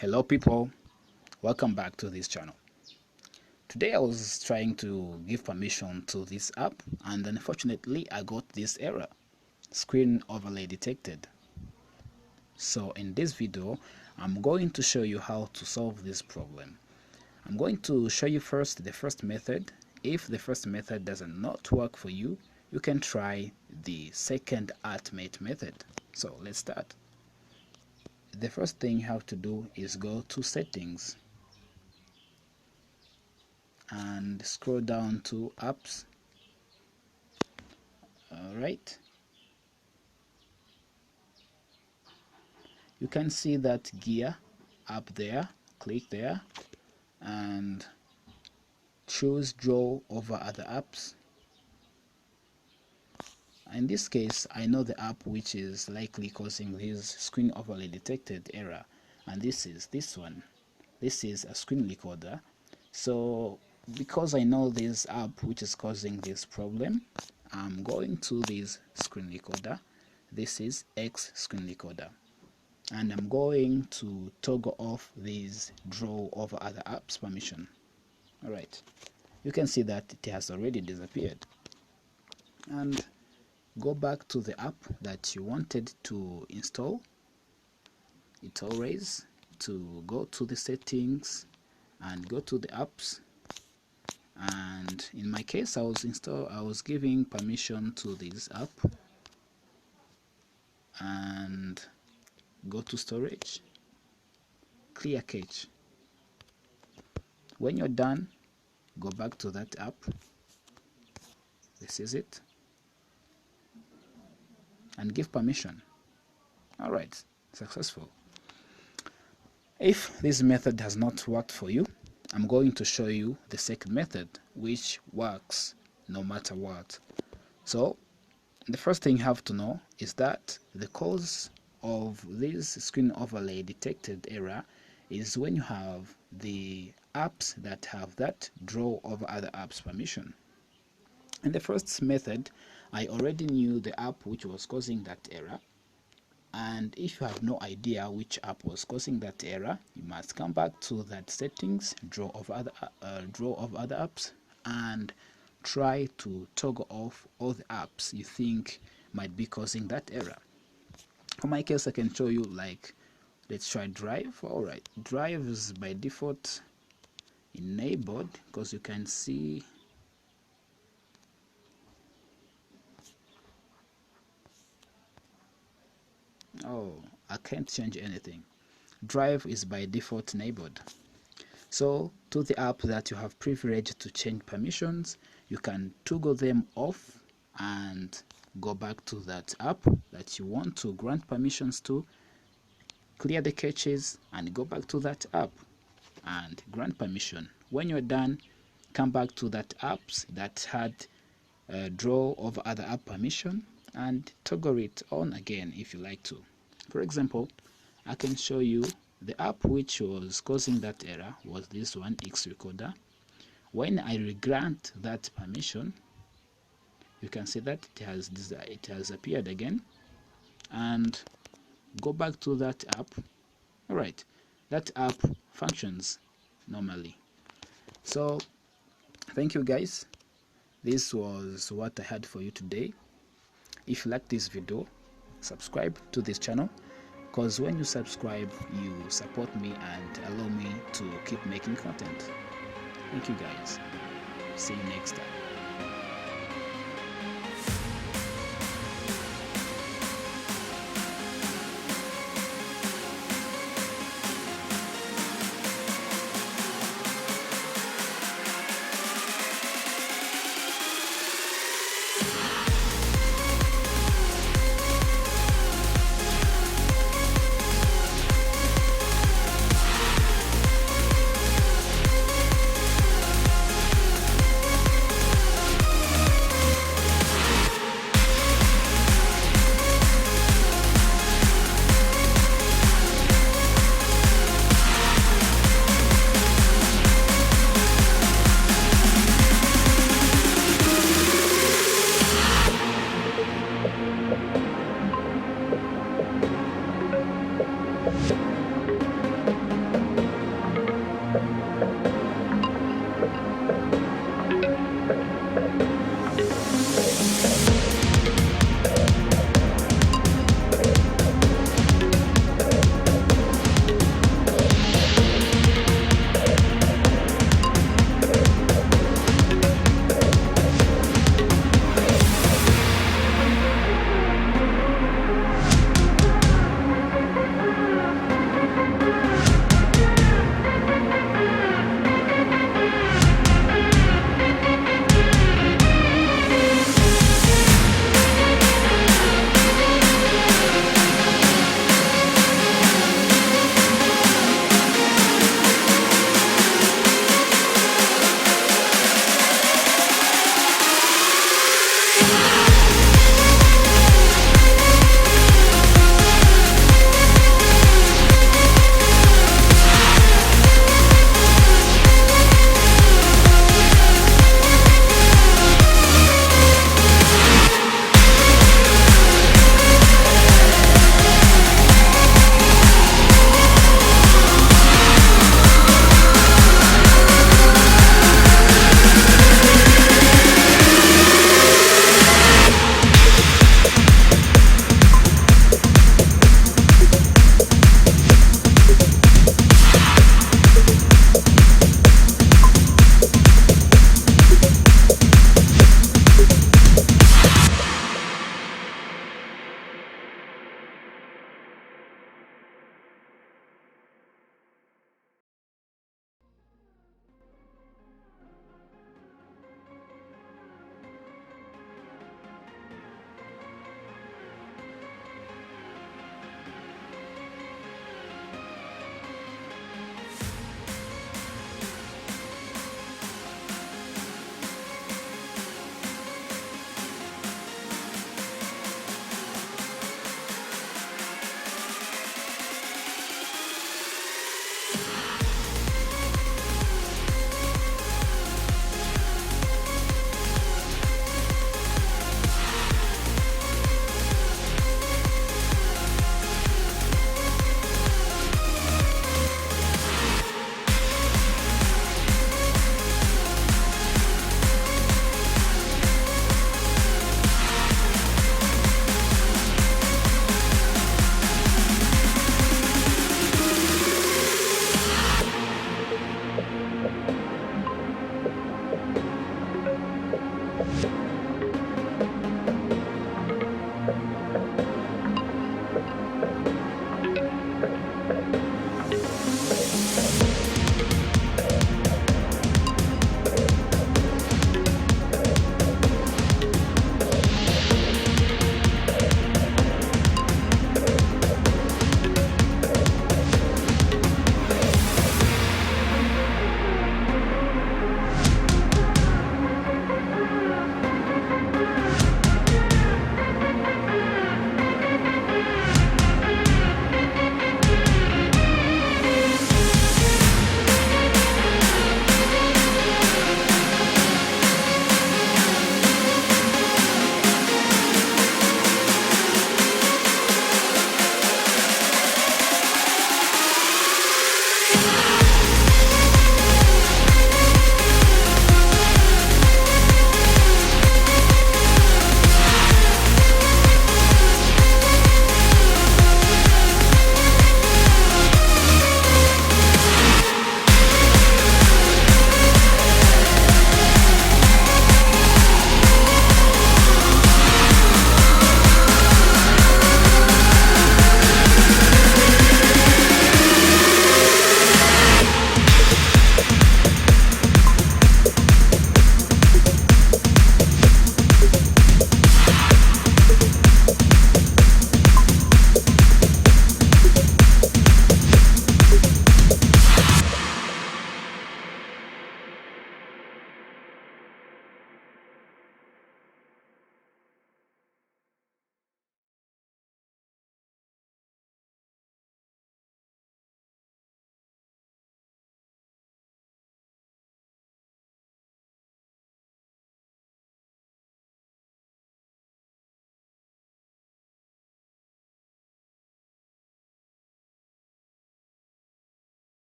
Hello people, welcome back to this channel. Today I was trying to give permission to this app and unfortunately I got this error, screen overlay detected. So in this video I'm going to show you how to solve this problem. I'm going to show you first the first method. If the first method does not work for you, you can try the second alternate method. So let's start. The first thing you have to do is go to settings and scroll down to apps. Alright, you can see that gear up there. Click there and choose draw over other apps. In this case I know the app which is likely causing this screen overlay detected error, and this is this one. This is a screen recorder. So because I know this app which is causing this problem, I'm going to this screen recorder. This is X screen recorder, and I'm going to toggle off this draw over other apps permission. Alright, you can see that it has already disappeared. And go back to the app that you wanted to install. It's always to go to the settings and go to the apps, and in my case I was giving permission to this app, and go to storage, clear cache. When you're done, go back to that app. This is it, and give permission. Alright, successful. If this method has not worked for you, I'm going to show you the second method which works no matter what. So the first thing you have to know is that the cause of this screen overlay detected error is when you have the apps that have that draw over other apps permission. In the first method, I already knew the app which was causing that error, and if you have no idea which app was causing that error, you must come back to that settings, draw of other apps, and try to toggle off all the apps you think might be causing that error. For my case, I can show you, like, let's try Drive. Alright, Drive is by default enabled because you can see I can't change anything. Drive is by default enabled. So to the app that you have privilege to change permissions, you can toggle them off and go back to that app that you want to grant permissions to, clear the caches and go back to that app and grant permission. When you're done, come back to that apps that had draw over other app permission and toggle it on again if you like to. For example, I can show you the app which was causing that error was this one, X recorder. When I regrant that permission, you can see that it has appeared again, and go back to that app. Alright, that app functions normally. So thank you guys. This was what I had for you today. If you like this video, subscribe to this channel, because when you subscribe you support me and allow me to keep making content. Thank you guys. See you next time.